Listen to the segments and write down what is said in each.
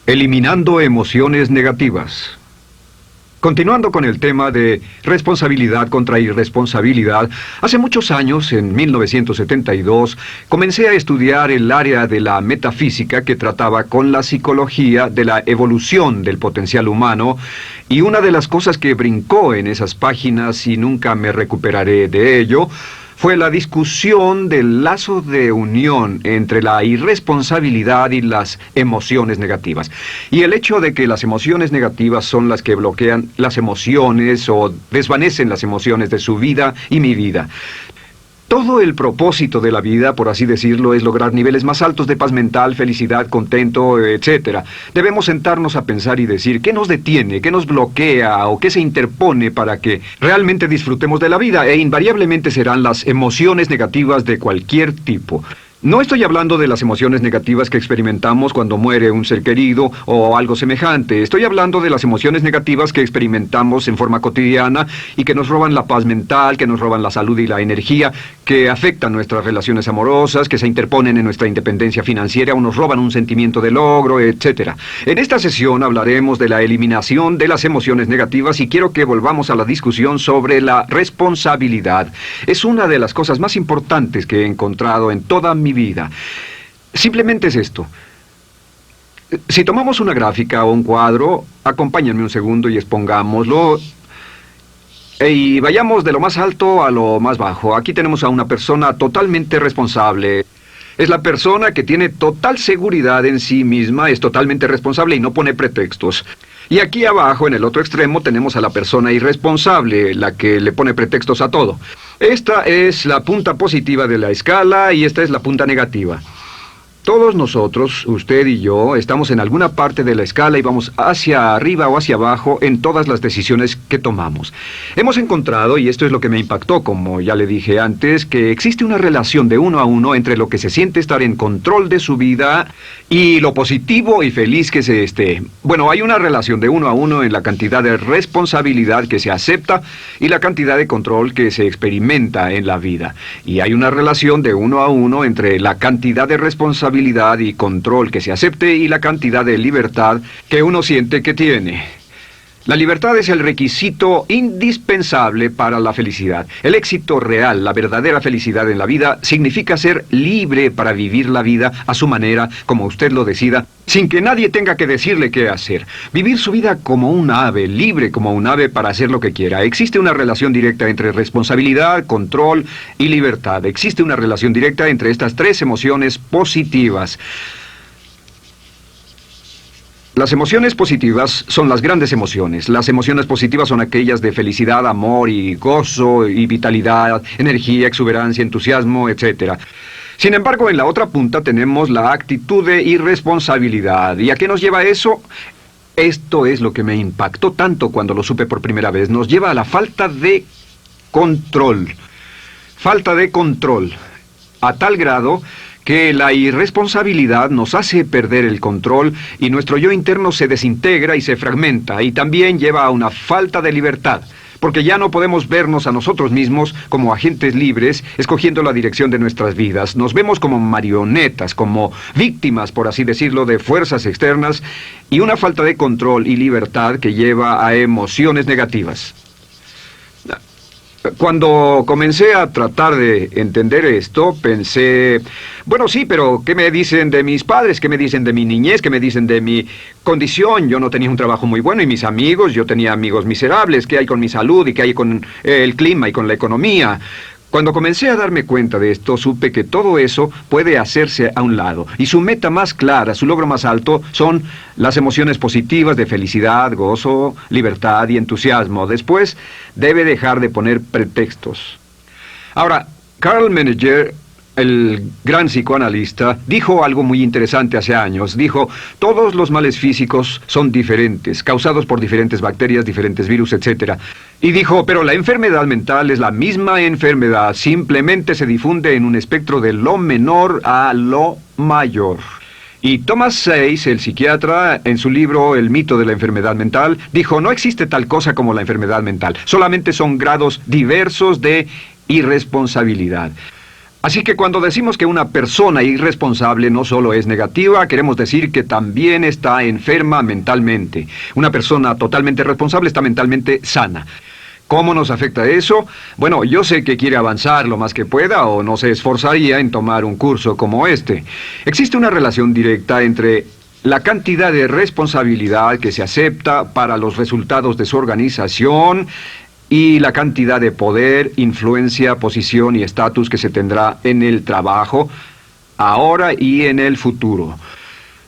Eliminando emociones negativas. Continuando con el tema de responsabilidad contra irresponsabilidad, hace muchos años, en 1972, comencé a estudiar el área de la metafísica que trataba con la psicología de la evolución del potencial humano, y una de las cosas que brincó en esas páginas, y nunca me recuperaré de ello, fue la discusión del lazo de unión entre la irresponsabilidad y las emociones negativas. Y el hecho de que las emociones negativas son las que bloquean las emociones o desvanecen las emociones de su vida y mi vida. Todo el propósito de la vida, por así decirlo, es lograr niveles más altos de paz mental, felicidad, contento, etc. Debemos sentarnos a pensar y decir qué nos detiene, qué nos bloquea o qué se interpone para que realmente disfrutemos de la vida, e invariablemente serán las emociones negativas de cualquier tipo. No estoy hablando de las emociones negativas que experimentamos cuando muere un ser querido o algo semejante. Estoy hablando de las emociones negativas que experimentamos en forma cotidiana y que nos roban la paz mental, que nos roban la salud y la energía, que afectan nuestras relaciones amorosas, que se interponen en nuestra independencia financiera o nos roban un sentimiento de logro, etc. En esta sesión hablaremos de la eliminación de las emociones negativas y quiero que volvamos a la discusión sobre la responsabilidad. Es una de las cosas más importantes que he encontrado en toda mi vida. Simplemente es esto. Si tomamos una gráfica o un cuadro, acompáñenme un segundo y expongámoslo. Y vayamos de lo más alto a lo más bajo. Aquí tenemos a una persona totalmente responsable. Es la persona que tiene total seguridad en sí misma, es totalmente responsable y no pone pretextos. Y aquí abajo, en el otro extremo, tenemos a la persona irresponsable, la que le pone pretextos a todo. Esta es la punta positiva de la escala y esta es la punta negativa. Todos nosotros, usted y yo, estamos en alguna parte de la escala y vamos hacia arriba o hacia abajo en todas las decisiones que tomamos. Hemos encontrado, y esto es lo que me impactó, como ya le dije antes, que existe una relación de uno a uno entre lo que se siente estar en control de su vida y lo positivo y feliz que se esté. Bueno, hay una relación de uno a uno en la cantidad de responsabilidad que se acepta y la cantidad de control que se experimenta en la vida. Y hay una relación de uno a uno entre la cantidad de responsabilidad y control que se acepte y la cantidad de libertad que uno siente que tiene. La libertad es el requisito indispensable para la felicidad. El éxito real, la verdadera felicidad en la vida, significa ser libre para vivir la vida a su manera, como usted lo decida, sin que nadie tenga que decirle qué hacer. Vivir su vida como un ave, libre como un ave para hacer lo que quiera. Existe una relación directa entre responsabilidad, control y libertad. Existe una relación directa entre estas tres emociones positivas. Las emociones positivas son las grandes emociones. Las emociones positivas son aquellas de felicidad, amor y gozo y vitalidad, energía, exuberancia, entusiasmo, etc. Sin embargo, en la otra punta tenemos la actitud de irresponsabilidad. ¿Y a qué nos lleva eso? Esto es lo que me impactó tanto cuando lo supe por primera vez. Nos lleva a la falta de control. Falta de control. A tal grado que la irresponsabilidad nos hace perder el control y nuestro yo interno se desintegra y se fragmenta, y también lleva a una falta de libertad, porque ya no podemos vernos a nosotros mismos como agentes libres, escogiendo la dirección de nuestras vidas. Nos vemos como marionetas, como víctimas, por así decirlo, de fuerzas externas, y una falta de control y libertad que lleva a emociones negativas. Cuando comencé a tratar de entender esto, pensé, bueno, sí, pero ¿qué me dicen de mis padres? ¿Qué me dicen de mi niñez? ¿Qué me dicen de mi condición? Yo no tenía un trabajo muy bueno y mis amigos, yo tenía amigos miserables. ¿Qué hay con mi salud y qué hay con el clima y con la economía? Cuando comencé a darme cuenta de esto, supe que todo eso puede hacerse a un lado. Y su meta más clara, su logro más alto, son las emociones positivas de felicidad, gozo, libertad y entusiasmo. Después, debe dejar de poner pretextos. Ahora, Carl Menninger, el gran psicoanalista, dijo algo muy interesante hace años. Dijo, todos los males físicos son diferentes, causados por diferentes bacterias, diferentes virus, etc. Y dijo, pero la enfermedad mental es la misma enfermedad, simplemente se difunde en un espectro de lo menor a lo mayor. Y Thomas Sayce, el psiquiatra, en su libro El mito de la enfermedad mental, dijo, no existe tal cosa como la enfermedad mental, solamente son grados diversos de irresponsabilidad. Así que cuando decimos que una persona irresponsable no solo es negativa, queremos decir que también está enferma mentalmente. Una persona totalmente responsable está mentalmente sana. ¿Cómo nos afecta eso? Bueno, yo sé que quiere avanzar lo más que pueda o no se esforzaría en tomar un curso como este. Existe una relación directa entre la cantidad de responsabilidad que se acepta para los resultados de su organización y la cantidad de poder, influencia, posición y estatus que se tendrá en el trabajo, ahora y en el futuro.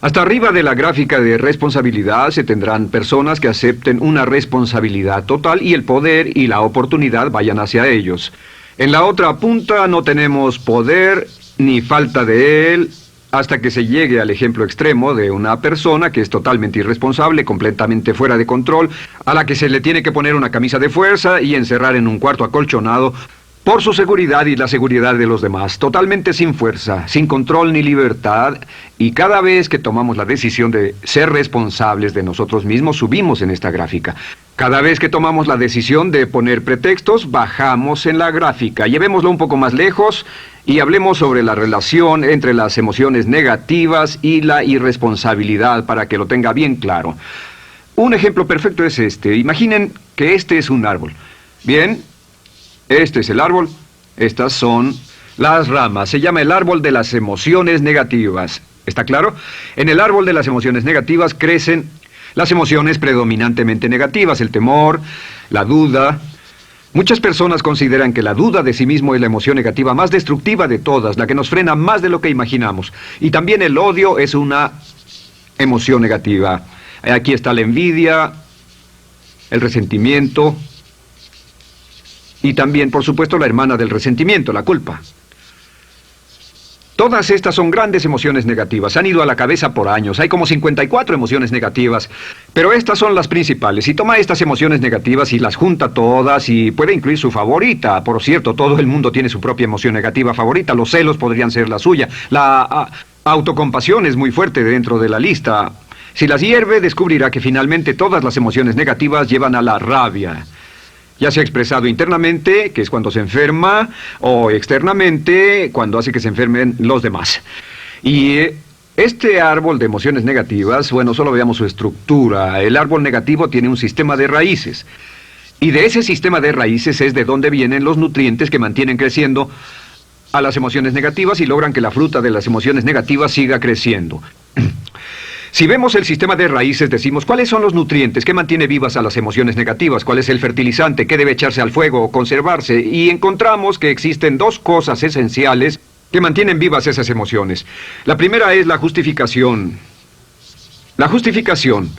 Hasta arriba de la gráfica de responsabilidad se tendrán personas que acepten una responsabilidad total y el poder y la oportunidad vayan hacia ellos. En la otra punta no tenemos poder ni falta de él, hasta que se llegue al ejemplo extremo de una persona que es totalmente irresponsable, completamente fuera de control, a la que se le tiene que poner una camisa de fuerza y encerrar en un cuarto acolchonado por su seguridad y la seguridad de los demás, totalmente sin fuerza, sin control ni libertad, y cada vez que tomamos la decisión de ser responsables de nosotros mismos, subimos en esta gráfica. Cada vez que tomamos la decisión de poner pretextos, bajamos en la gráfica. Llevémoslo un poco más lejos y hablemos sobre la relación entre las emociones negativas y la irresponsabilidad para que lo tenga bien claro. Un ejemplo perfecto es este. Imaginen que este es un árbol. Bien, este es el árbol. Estas son las ramas. Se llama el árbol de las emociones negativas. ¿Está claro? En el árbol de las emociones negativas crecen las emociones predominantemente negativas, el temor, la duda. Muchas personas consideran que la duda de sí mismo es la emoción negativa más destructiva de todas, la que nos frena más de lo que imaginamos. Y también el odio es una emoción negativa. Aquí está la envidia, el resentimiento y también, por supuesto, la hermana del resentimiento, la culpa. Todas estas son grandes emociones negativas. Han ido a la cabeza por años. Hay como 54 emociones negativas. Pero estas son las principales. Si toma estas emociones negativas y las junta todas y puede incluir su favorita. Por cierto, todo el mundo tiene su propia emoción negativa favorita. Los celos podrían ser la suya. La autocompasión es muy fuerte dentro de la lista. Si las hierve, descubrirá que finalmente todas las emociones negativas llevan a la rabia. Ya sea expresado internamente, que es cuando se enferma, o externamente, cuando hace que se enfermen los demás. Y este árbol de emociones negativas, bueno, solo veamos su estructura. El árbol negativo tiene un sistema de raíces. Y de ese sistema de raíces es de donde vienen los nutrientes que mantienen creciendo a las emociones negativas y logran que la fruta de las emociones negativas siga creciendo. Si vemos el sistema de raíces, decimos, ¿cuáles son los nutrientes que mantiene vivas a las emociones negativas? ¿Cuál es el fertilizante? ¿Qué debe echarse al fuego o conservarse? Y encontramos que existen dos cosas esenciales que mantienen vivas esas emociones. La primera es la justificación. La justificación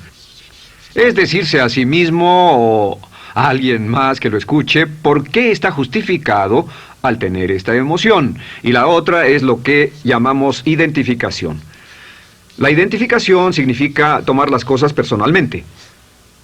es decirse a sí mismo o a alguien más que lo escuche por qué está justificado al tener esta emoción. Y la otra es lo que llamamos identificación. La identificación significa tomar las cosas personalmente.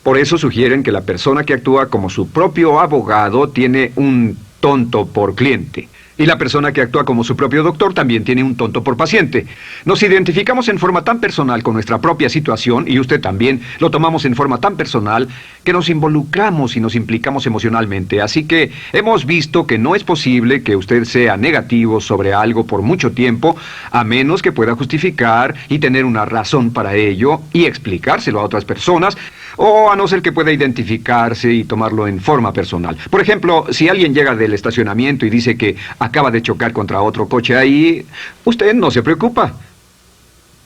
Por eso sugieren que la persona que actúa como su propio abogado tiene un tonto por cliente. Y la persona que actúa como su propio doctor también tiene un tonto por paciente. Nos identificamos en forma tan personal con nuestra propia situación, y usted también, lo tomamos en forma tan personal, que nos involucramos y nos implicamos emocionalmente. Así que hemos visto que no es posible que usted sea negativo sobre algo por mucho tiempo, a menos que pueda justificar y tener una razón para ello y explicárselo a otras personas, o a no ser que pueda identificarse y tomarlo en forma personal. Por ejemplo, si alguien llega del estacionamiento y dice que acaba de chocar contra otro coche ahí, usted no se preocupa,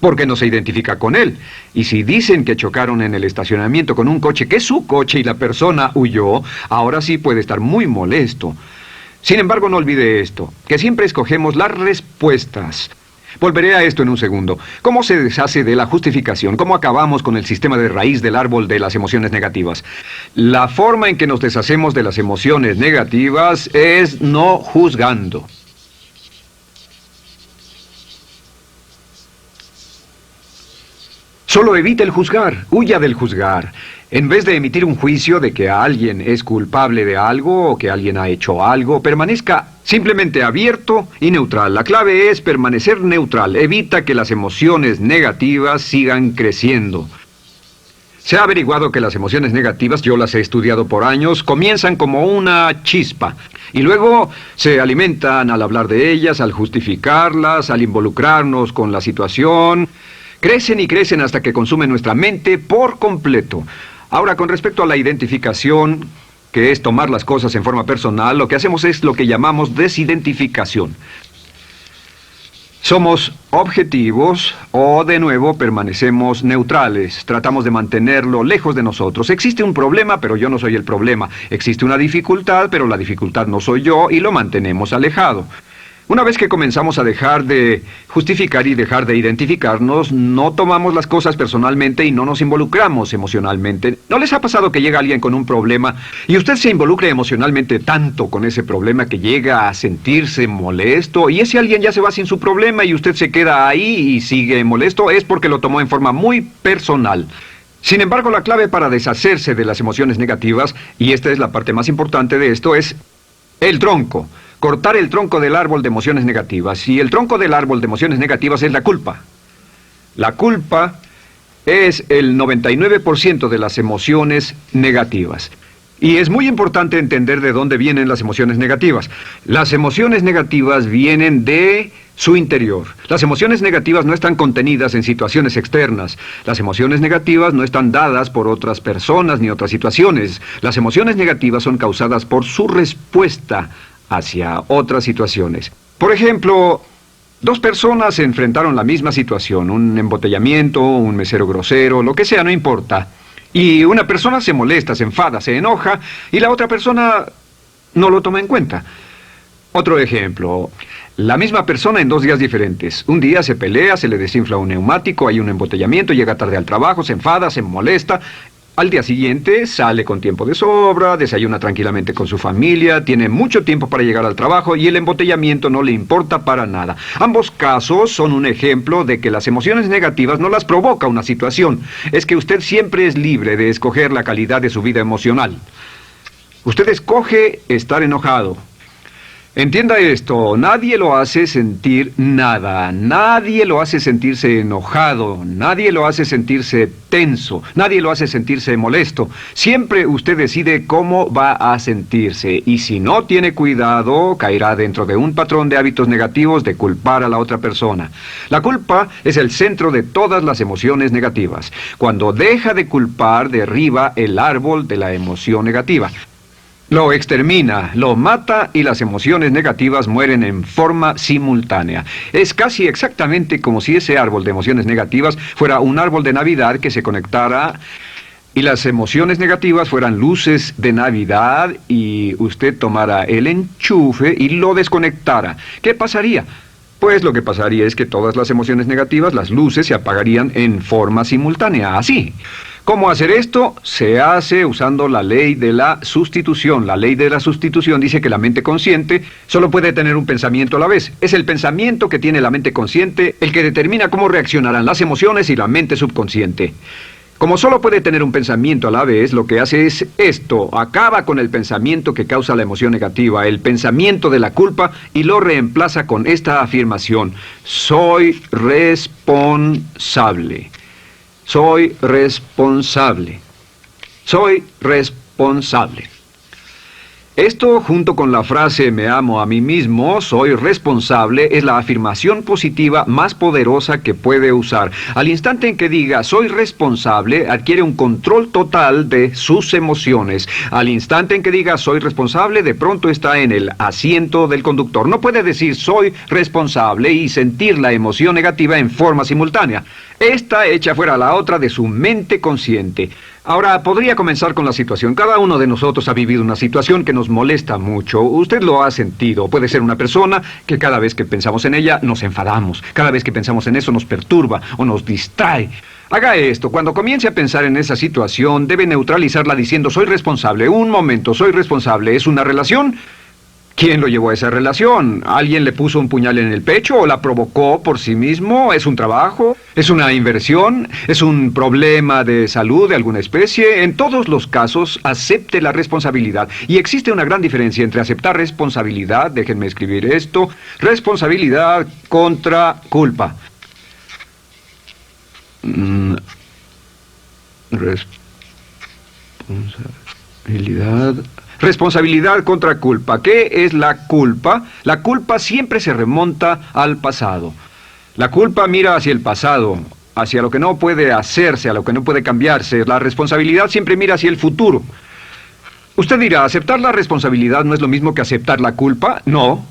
porque no se identifica con él. Y si dicen que chocaron en el estacionamiento con un coche que es su coche y la persona huyó, ahora sí puede estar muy molesto. Sin embargo, no olvide esto, que siempre escogemos las respuestas. Volveré a esto en un segundo. ¿Cómo se deshace de la justificación? ¿Cómo acabamos con el sistema de raíz del árbol de las emociones negativas? La forma en que nos deshacemos de las emociones negativas es no juzgando. Solo evite el juzgar, huya del juzgar. En vez de emitir un juicio de que alguien es culpable de algo o que alguien ha hecho algo, permanezca simplemente abierto y neutral. La clave es permanecer neutral. Evita que las emociones negativas sigan creciendo. Se ha averiguado que las emociones negativas, yo las he estudiado por años, comienzan como una chispa y luego se alimentan al hablar de ellas, al justificarlas, al involucrarnos con la situación. Crecen y crecen hasta que consumen nuestra mente por completo. Ahora, con respecto a la identificación, que es tomar las cosas en forma personal, lo que hacemos es lo que llamamos desidentificación. Somos objetivos o, de nuevo, permanecemos neutrales. Tratamos de mantenerlo lejos de nosotros. Existe un problema, pero yo no soy el problema. Existe una dificultad, pero la dificultad no soy yo, y lo mantenemos alejado. Una vez que comenzamos a dejar de justificar y dejar de identificarnos, no tomamos las cosas personalmente y no nos involucramos emocionalmente. ¿No les ha pasado que llega alguien con un problema y usted se involucra emocionalmente tanto con ese problema que llega a sentirse molesto y ese alguien ya se va sin su problema y usted se queda ahí y sigue molesto? Es porque lo tomó en forma muy personal. Sin embargo, la clave para deshacerse de las emociones negativas, y esta es la parte más importante de esto, es el tronco. Cortar el tronco del árbol de emociones negativas. Y el tronco del árbol de emociones negativas es la culpa. La culpa es el 99% de las emociones negativas. Y es muy importante entender de dónde vienen las emociones negativas. Las emociones negativas vienen de su interior. Las emociones negativas no están contenidas en situaciones externas. Las emociones negativas no están dadas por otras personas ni otras situaciones. Las emociones negativas son causadas por su respuesta hacia otras situaciones. Por ejemplo, dos personas se enfrentaron la misma situación, un embotellamiento, un mesero grosero, lo que sea, no importa. Y una persona se molesta, se enfada, se enoja, y la otra persona no lo toma en cuenta. Otro ejemplo, la misma persona en 2 días diferentes. Un día se pelea, se le desinfla un neumático, hay un embotellamiento, llega tarde al trabajo, se enfada, se molesta. Al día siguiente sale con tiempo de sobra, desayuna tranquilamente con su familia, tiene mucho tiempo para llegar al trabajo y el embotellamiento no le importa para nada. Ambos casos son un ejemplo de que las emociones negativas no las provoca una situación. Es que usted siempre es libre de escoger la calidad de su vida emocional. Usted escoge estar enojado. Entienda esto, nadie lo hace sentir nada, nadie lo hace sentirse enojado, nadie lo hace sentirse tenso, nadie lo hace sentirse molesto. Siempre usted decide cómo va a sentirse y si no tiene cuidado, caerá dentro de un patrón de hábitos negativos de culpar a la otra persona. La culpa es el centro de todas las emociones negativas. Cuando deja de culpar, derriba el árbol de la emoción negativa. Lo extermina, lo mata y las emociones negativas mueren en forma simultánea. Es casi exactamente como si ese árbol de emociones negativas fuera un árbol de Navidad que se conectara y las emociones negativas fueran luces de Navidad y usted tomara el enchufe y lo desconectara. ¿Qué pasaría? Pues lo que pasaría es que todas las emociones negativas, las luces, se apagarían en forma simultánea, así. ¿Cómo hacer esto? Se hace usando la ley de la sustitución. La ley de la sustitución dice que la mente consciente solo puede tener un pensamiento a la vez. Es el pensamiento que tiene la mente consciente el que determina cómo reaccionarán las emociones y la mente subconsciente. Como solo puede tener un pensamiento a la vez, lo que hace es esto: acaba con el pensamiento que causa la emoción negativa, el pensamiento de la culpa, y lo reemplaza con esta afirmación: soy responsable. Soy responsable. Soy responsable. Esto, junto con la frase me amo a mí mismo, soy responsable, es la afirmación positiva más poderosa que puede usar. Al instante en que diga soy responsable, adquiere un control total de sus emociones. Al instante en que diga soy responsable, de pronto está en el asiento del conductor. No puede decir soy responsable y sentir la emoción negativa en forma simultánea. Esta echa fuera la otra de su mente consciente. Ahora, podría comenzar con la situación. Cada uno de nosotros ha vivido una situación que nos molesta mucho. Usted lo ha sentido. Puede ser una persona que cada vez que pensamos en ella nos enfadamos. Cada vez que pensamos en eso nos perturba o nos distrae. Haga esto. Cuando comience a pensar en esa situación, debe neutralizarla diciendo soy responsable. Un momento, soy responsable. ¿Es una relación? ¿Quién lo llevó a esa relación? ¿Alguien le puso un puñal en el pecho o la provocó por sí mismo? ¿Es un trabajo? ¿Es una inversión? ¿Es un problema de salud de alguna especie? En todos los casos, acepte la responsabilidad. Y existe una gran diferencia entre aceptar responsabilidad, déjenme escribir esto, responsabilidad contra culpa. Responsabilidad. Responsabilidad contra culpa. ¿Qué es la culpa? La culpa siempre se remonta al pasado. La culpa mira hacia el pasado, hacia lo que no puede hacerse, a lo que no puede cambiarse. La responsabilidad siempre mira hacia el futuro. Usted dirá, ¿aceptar la responsabilidad no es lo mismo que aceptar la culpa? No.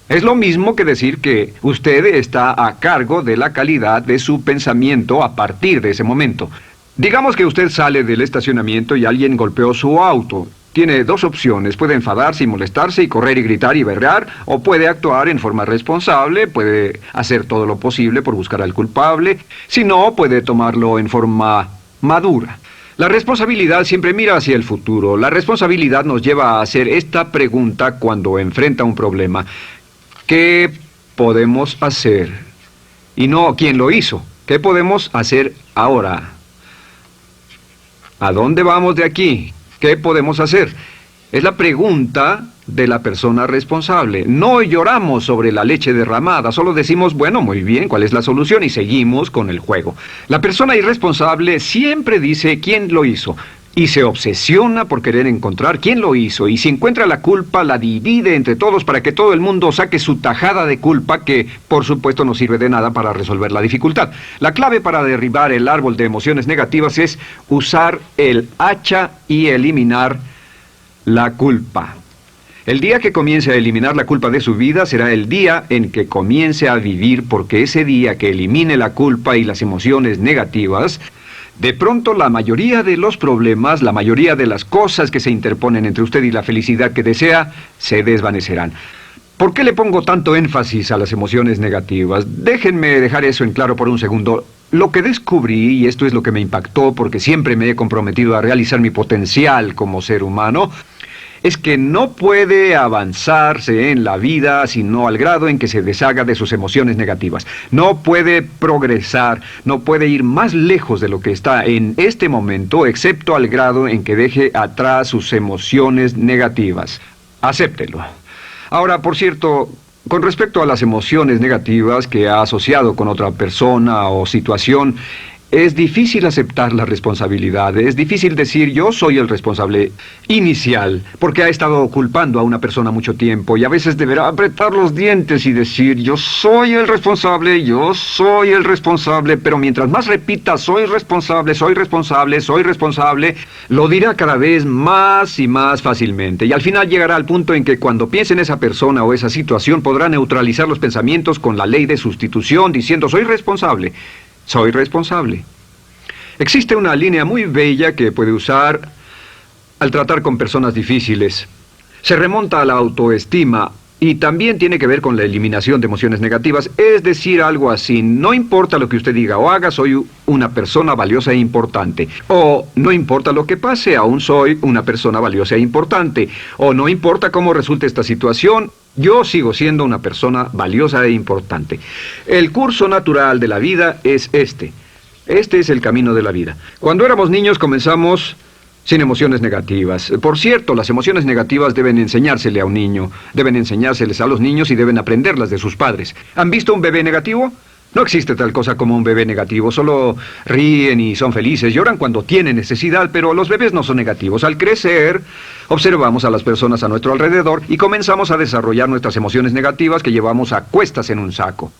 Es lo mismo que decir que usted está a cargo de la calidad de su pensamiento a partir de ese momento. Digamos que usted sale del estacionamiento y alguien golpeó su auto. Tiene dos opciones: puede enfadarse y molestarse y correr y gritar y berrear, o puede actuar en forma responsable, puede hacer todo lo posible por buscar al culpable. Si no, puede tomarlo en forma madura. La responsabilidad siempre mira hacia el futuro. La responsabilidad nos lleva a hacer esta pregunta cuando enfrenta un problema: ¿qué podemos hacer? Y no ¿quién lo hizo? ¿Qué podemos hacer ahora? ¿A dónde vamos de aquí? ¿Qué podemos hacer? Es la pregunta de la persona responsable. No lloramos sobre la leche derramada, solo decimos, bueno, muy bien, ¿cuál es la solución? Y seguimos con el juego. La persona irresponsable siempre dice quién lo hizo y se obsesiona por querer encontrar quién lo hizo, y si encuentra la culpa la divide entre todos para que todo el mundo saque su tajada de culpa, que por supuesto no sirve de nada para resolver la dificultad. La clave para derribar el árbol de emociones negativas es usar el hacha y eliminar la culpa. El día que comience a eliminar la culpa de su vida será el día en que comience a vivir, porque ese día que elimine la culpa y las emociones negativas, de pronto la mayoría de los problemas, la mayoría de las cosas que se interponen entre usted y la felicidad que desea, se desvanecerán. ¿Por qué le pongo tanto énfasis a las emociones negativas? Déjenme dejar eso en claro por un segundo. Lo que descubrí, y esto es lo que me impactó porque siempre me he comprometido a realizar mi potencial como ser humano, es que no puede avanzarse en la vida sino al grado en que se deshaga de sus emociones negativas. No puede progresar, no puede ir más lejos de lo que está en este momento, excepto al grado en que deje atrás sus emociones negativas. Acéptelo. Ahora, por cierto, con respecto a las emociones negativas que ha asociado con otra persona o situación, es difícil aceptar la responsabilidad, es difícil decir yo soy el responsable inicial, porque ha estado culpando a una persona mucho tiempo y a veces deberá apretar los dientes y decir yo soy el responsable, pero mientras más repita soy responsable, lo dirá cada vez más y más fácilmente, y al final llegará al punto en que cuando piense en esa persona o esa situación podrá neutralizar los pensamientos con la ley de sustitución diciendo soy responsable. Soy responsable. Existe una línea muy bella que puede usar al tratar con personas difíciles. Se remonta a la autoestima y también tiene que ver con la eliminación de emociones negativas. Es decir, algo así: no importa lo que usted diga o haga, soy una persona valiosa e importante. O no importa lo que pase, aún soy una persona valiosa e importante. O no importa cómo resulte esta situación, yo sigo siendo una persona valiosa e importante. El curso natural de la vida es este. Este es el camino de la vida. Cuando éramos niños comenzamos sin emociones negativas. Por cierto, las emociones negativas deben enseñársele a un niño. Deben enseñárseles a los niños y deben aprenderlas de sus padres. ¿Han visto un bebé negativo? No existe tal cosa como un bebé negativo, solo ríen y son felices, lloran cuando tienen necesidad, pero los bebés no son negativos. Al crecer, observamos a las personas a nuestro alrededor y comenzamos a desarrollar nuestras emociones negativas que llevamos a cuestas en un saco.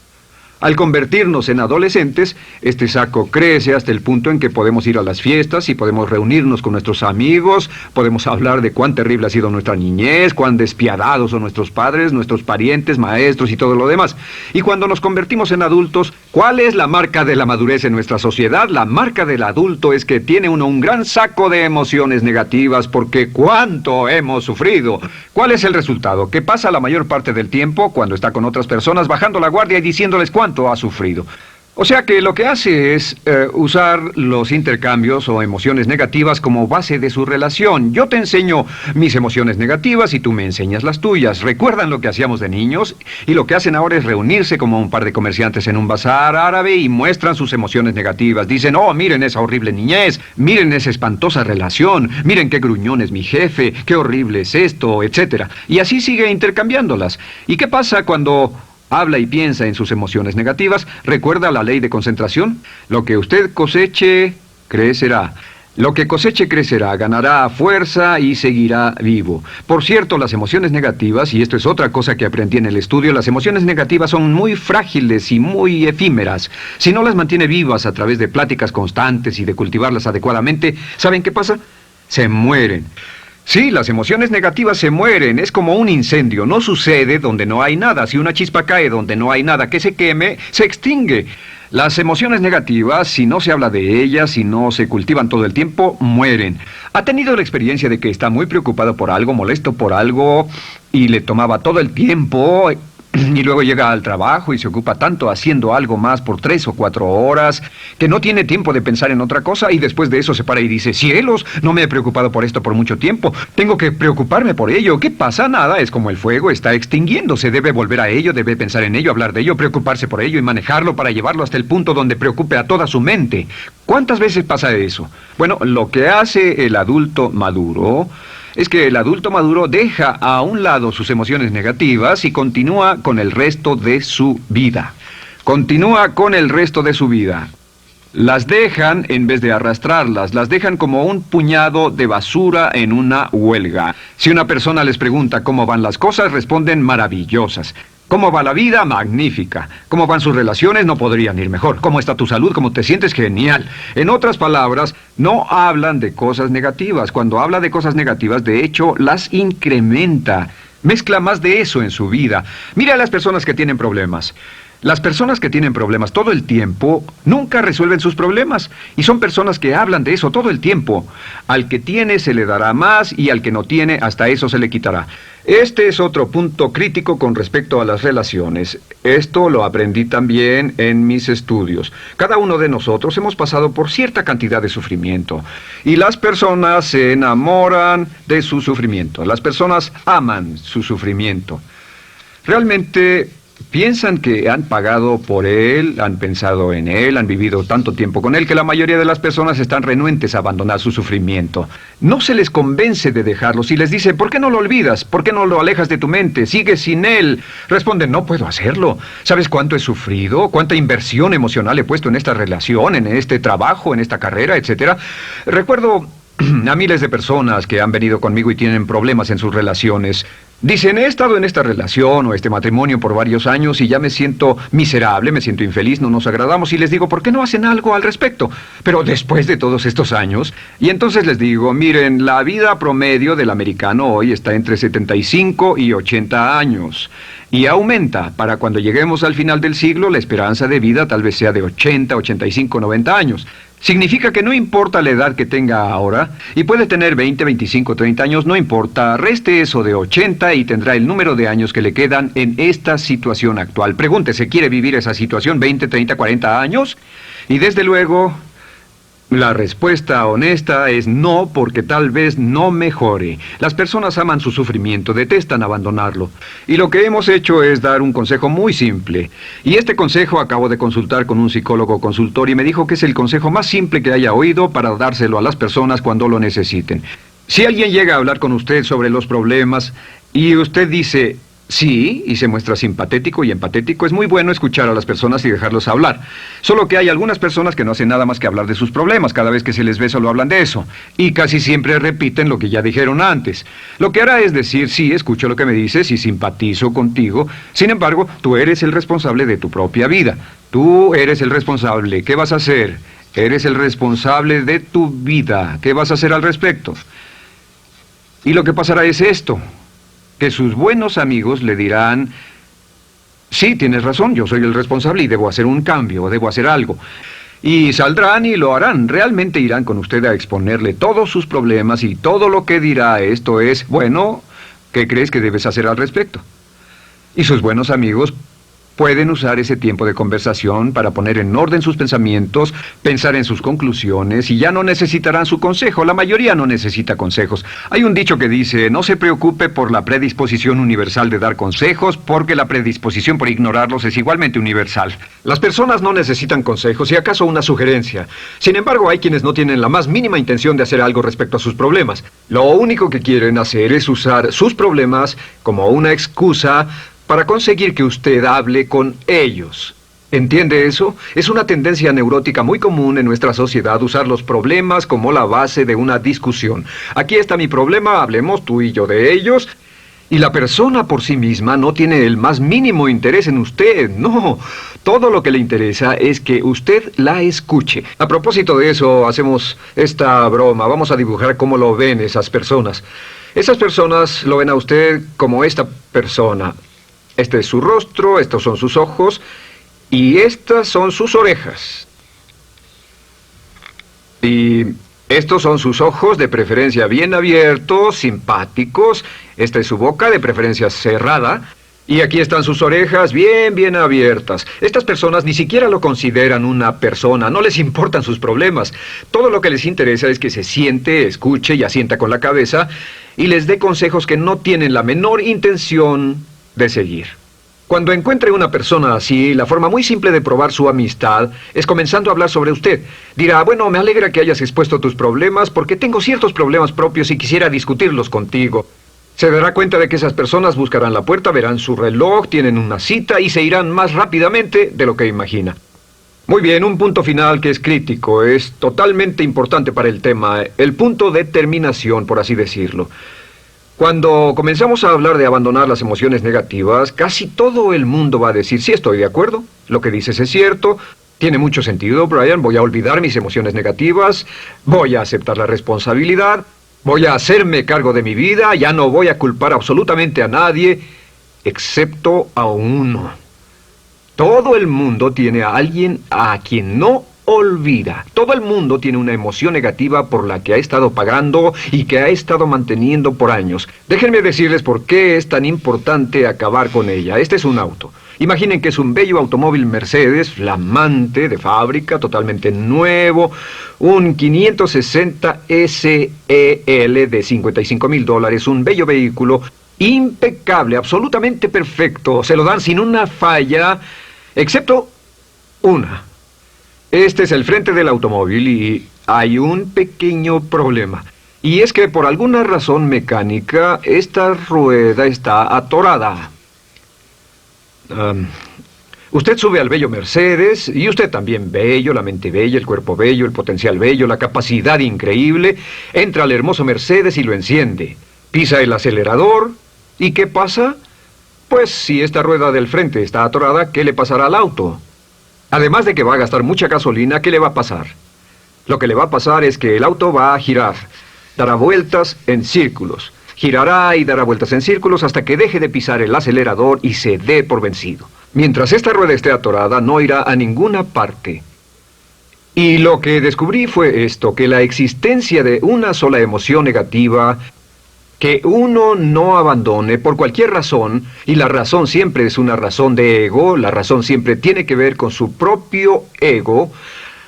Al convertirnos en adolescentes, este saco crece hasta el punto en que podemos ir a las fiestas y podemos reunirnos con nuestros amigos, podemos hablar de cuán terrible ha sido nuestra niñez, cuán despiadados son nuestros padres, nuestros parientes, maestros y todo lo demás. Y cuando nos convertimos en adultos, ¿cuál es la marca de la madurez en nuestra sociedad? La marca del adulto es que tiene uno un gran saco de emociones negativas, porque ¿cuánto hemos sufrido? ¿Cuál es el resultado? Que pasa la mayor parte del tiempo, cuando está con otras personas, bajando la guardia y diciéndoles cuánto ha sufrido. O sea que lo que hace es usar los intercambios o emociones negativas como base de su relación. Yo te enseño mis emociones negativas y tú me enseñas las tuyas. ¿Recuerdan lo que hacíamos de niños? Y lo que hacen ahora es reunirse como un par de comerciantes en un bazar árabe y muestran sus emociones negativas. Dicen, oh, miren esa horrible niñez, miren esa espantosa relación, miren qué gruñón es mi jefe, qué horrible es esto, etc. Y así sigue intercambiándolas. ¿Y qué pasa cuando habla y piensa en sus emociones negativas? ¿Recuerda la ley de concentración? Lo que usted coseche, crecerá. Lo que coseche crecerá, ganará fuerza y seguirá vivo. Por cierto, las emociones negativas, y esto es otra cosa que aprendí en el estudio, las emociones negativas son muy frágiles y muy efímeras. Si no las mantiene vivas a través de pláticas constantes y de cultivarlas adecuadamente, ¿saben qué pasa? Se mueren. Sí, las emociones negativas se mueren, es como un incendio, no sucede donde no hay nada. Si una chispa cae donde no hay nada que se queme, se extingue. Las emociones negativas, si no se habla de ellas, si no se cultivan todo el tiempo, mueren. ¿Ha tenido la experiencia de que está muy preocupado por algo, molesto por algo, y le tomaba todo el tiempo, y luego llega al trabajo y se ocupa tanto haciendo algo más por 3 o 4 horas, que no tiene tiempo de pensar en otra cosa, y después de eso se para y dice, cielos, no me he preocupado por esto por mucho tiempo, tengo que preocuparme por ello? ¿Qué pasa? Nada, es como el fuego, está extinguiéndose, debe volver a ello, debe pensar en ello, hablar de ello, preocuparse por ello y manejarlo para llevarlo hasta el punto donde preocupe a toda su mente. ¿Cuántas veces pasa eso? Bueno, lo que hace el adulto maduro es que el adulto maduro deja a un lado sus emociones negativas y continúa con el resto de su vida. Continúa con el resto de su vida. Las dejan en vez de arrastrarlas, las dejan como un puñado de basura en una huelga. Si una persona les pregunta cómo van las cosas, responden maravillosas. ¿Cómo va la vida? Magnífica. ¿Cómo van sus relaciones? No podrían ir mejor. ¿Cómo está tu salud? ¿Cómo te sientes? Genial. En otras palabras, no hablan de cosas negativas. Cuando habla de cosas negativas, de hecho, las incrementa. Mezcla más de eso en su vida. Mira a las personas que tienen problemas. Las personas que tienen problemas todo el tiempo nunca resuelven sus problemas, y son personas que hablan de eso todo el tiempo. Al que tiene se le dará más, y al que no tiene hasta eso se le quitará. Este es otro punto crítico con respecto a las relaciones. Esto lo aprendí también en mis estudios. Cada uno de nosotros hemos pasado por cierta cantidad de sufrimiento, y las personas se enamoran de su sufrimiento. Las personas aman su sufrimiento. Realmente piensan que han pagado por él, han pensado en él, han vivido tanto tiempo con él, que la mayoría de las personas están renuentes a abandonar su sufrimiento. No se les convence de dejarlo. Si les dicen, ¿por qué no lo olvidas? ¿Por qué no lo alejas de tu mente? ¿Sigues sin él? Responden, no puedo hacerlo. ¿Sabes cuánto he sufrido? ¿Cuánta inversión emocional he puesto en esta relación, en este trabajo, en esta carrera, etcétera? Recuerdo a miles de personas que han venido conmigo y tienen problemas en sus relaciones. Dicen, he estado en esta relación o este matrimonio por varios años y ya me siento miserable, me siento infeliz, no nos agradamos, y les digo, ¿por qué no hacen algo al respecto? Pero después de todos estos años, y entonces les digo, miren, la vida promedio del americano hoy está entre 75 y 80 años. Y aumenta. Para cuando lleguemos al final del siglo, la esperanza de vida tal vez sea de 80, 85, 90 años. Significa que no importa la edad que tenga ahora, y puede tener 20, 25, 30 años, no importa, reste eso de 80 y tendrá el número de años que le quedan en esta situación actual. Pregúntese, ¿quiere vivir esa situación 20, 30, 40 años? Y desde luego, la respuesta honesta es no, porque tal vez no mejore. Las personas aman su sufrimiento, detestan abandonarlo. Y lo que hemos hecho es dar un consejo muy simple. Y este consejo acabo de consultar con un psicólogo consultor y me dijo que es el consejo más simple que haya oído para dárselo a las personas cuando lo necesiten. Si alguien llega a hablar con usted sobre los problemas y usted dice sí, y se muestra simpatético y empatético, es muy bueno escuchar a las personas y dejarlos hablar. Solo que hay algunas personas que no hacen nada más que hablar de sus problemas. Cada vez que se les ve solo hablan de eso. Y casi siempre repiten lo que ya dijeron antes. Lo que hará es decir, sí, escucho lo que me dices y simpatizo contigo. Sin embargo, tú eres el responsable de tu propia vida. Tú eres el responsable. ¿Qué vas a hacer? Eres el responsable de tu vida. ¿Qué vas a hacer al respecto? Y lo que pasará es esto, que sus buenos amigos le dirán, sí, tienes razón, yo soy el responsable y debo hacer un cambio, debo hacer algo. Y saldrán y lo harán, realmente irán con usted a exponerle todos sus problemas y todo lo que dirá esto es, bueno, ¿qué crees que debes hacer al respecto? Y sus buenos amigos pueden usar ese tiempo de conversación para poner en orden sus pensamientos, pensar en sus conclusiones, y ya no necesitarán su consejo. La mayoría no necesita consejos. Hay un dicho que dice, no se preocupe por la predisposición universal de dar consejos, porque la predisposición por ignorarlos es igualmente universal. Las personas no necesitan consejos, si acaso una sugerencia. Sin embargo, hay quienes no tienen la más mínima intención de hacer algo respecto a sus problemas. Lo único que quieren hacer es usar sus problemas como una excusa para conseguir que usted hable con ellos. ¿Entiende eso? Es una tendencia neurótica muy común en nuestra sociedad usar los problemas como la base de una discusión. Aquí está mi problema, hablemos tú y yo de ellos. Y la persona por sí misma no tiene el más mínimo interés en usted, no. Todo lo que le interesa es que usted la escuche. A propósito de eso, hacemos esta broma. Vamos a dibujar cómo lo ven esas personas. Esas personas lo ven a usted como esta persona. Este es su rostro, estos son sus ojos y estas son sus orejas. Y estos son sus ojos, de preferencia bien abiertos, simpáticos. Esta es su boca, de preferencia cerrada. Y aquí están sus orejas bien abiertas. Estas personas ni siquiera lo consideran una persona, no les importan sus problemas. Todo lo que les interesa es que se siente, escuche y asienta con la cabeza y les dé consejos que no tienen la menor intención de seguir. Cuando encuentre una persona así, la forma muy simple de probar su amistad es comenzando a hablar sobre usted. Dirá, bueno, me alegra que hayas expuesto tus problemas porque tengo ciertos problemas propios y quisiera discutirlos contigo. Se dará cuenta de que esas personas buscarán la puerta, verán su reloj, tienen una cita y se irán más rápidamente de lo que imagina. Muy bien, un punto final que es crítico, es totalmente importante para el tema, el punto de terminación, por así decirlo. Cuando comenzamos a hablar de abandonar las emociones negativas, casi todo el mundo va a decir, sí, estoy de acuerdo, lo que dices es cierto, tiene mucho sentido, Brian, voy a olvidar mis emociones negativas, voy a aceptar la responsabilidad, voy a hacerme cargo de mi vida, ya no voy a culpar absolutamente a nadie, excepto a uno. Todo el mundo tiene a alguien a quien no olvida. Todo el mundo tiene una emoción negativa por la que ha estado pagando y que ha estado manteniendo por años. Déjenme decirles por qué es tan importante acabar con ella. Este es un auto. Imaginen que es un bello automóvil Mercedes, flamante, de fábrica, totalmente nuevo, un 560 SEL de $55,000, un bello vehículo, impecable, absolutamente perfecto. Se lo dan sin una falla, excepto una. Este es el frente del automóvil y hay un pequeño problema. Y es que por alguna razón mecánica, esta rueda está atorada. Usted sube al bello Mercedes, y usted también bello, la mente bella, el cuerpo bello, el potencial bello, la capacidad increíble. Entra al hermoso Mercedes y lo enciende. Pisa el acelerador, ¿y qué pasa? Pues si esta rueda del frente está atorada, ¿qué le pasará al auto? Además de que va a gastar mucha gasolina, ¿qué le va a pasar? Lo que le va a pasar es que el auto va a girar, dará vueltas en círculos. Girará y dará vueltas en círculos hasta que deje de pisar el acelerador y se dé por vencido. Mientras esta rueda esté atorada, no irá a ninguna parte. Y lo que descubrí fue esto, que la existencia de una sola emoción negativa que uno no abandone por cualquier razón, y la razón siempre es una razón de ego, la razón siempre tiene que ver con su propio ego,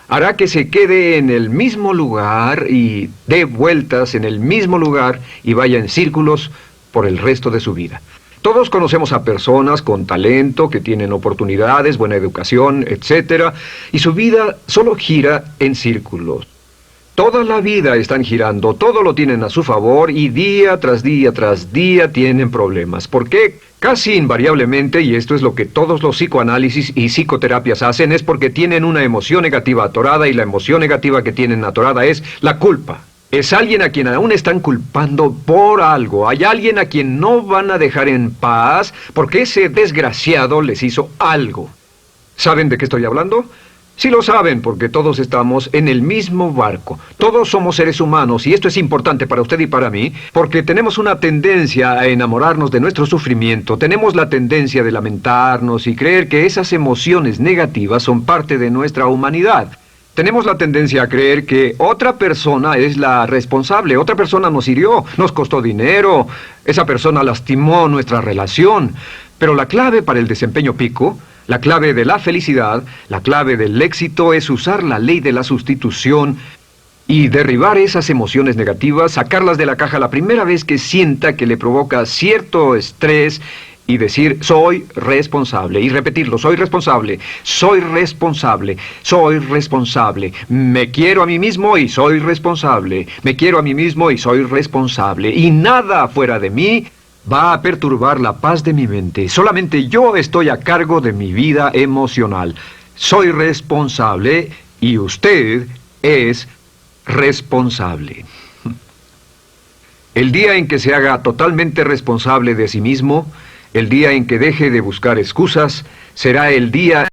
hará que se quede en el mismo lugar y dé vueltas en el mismo lugar y vaya en círculos por el resto de su vida. Todos conocemos a personas con talento, que tienen oportunidades, buena educación, etc., y su vida solo gira en círculos. Toda la vida están girando, todo lo tienen a su favor y día tras día tras día tienen problemas. ¿Por qué? Casi invariablemente, y esto es lo que todos los psicoanálisis y psicoterapias hacen, es porque tienen una emoción negativa atorada y la emoción negativa que tienen atorada es la culpa. Es alguien a quien aún están culpando por algo. Hay alguien a quien no van a dejar en paz porque ese desgraciado les hizo algo. ¿Saben de qué estoy hablando? Sí lo saben, porque todos estamos en el mismo barco. Todos somos seres humanos, y esto es importante para usted y para mí, porque tenemos una tendencia a enamorarnos de nuestro sufrimiento. Tenemos la tendencia de lamentarnos y creer que esas emociones negativas son parte de nuestra humanidad. Tenemos la tendencia a creer que otra persona es la responsable, otra persona nos hirió, nos costó dinero, esa persona lastimó nuestra relación. Pero la clave para el desempeño pico, la clave de la felicidad, la clave del éxito es usar la ley de la sustitución y derribar esas emociones negativas, sacarlas de la caja la primera vez que sienta que le provoca cierto estrés y decir, soy responsable, y repetirlo, soy responsable, soy responsable, soy responsable, me quiero a mí mismo y soy responsable, me quiero a mí mismo y soy responsable, y nada fuera de mí va a perturbar la paz de mi mente. Solamente yo estoy a cargo de mi vida emocional. Soy responsable y usted es responsable. El día en que se haga totalmente responsable de sí mismo, el día en que deje de buscar excusas, será el día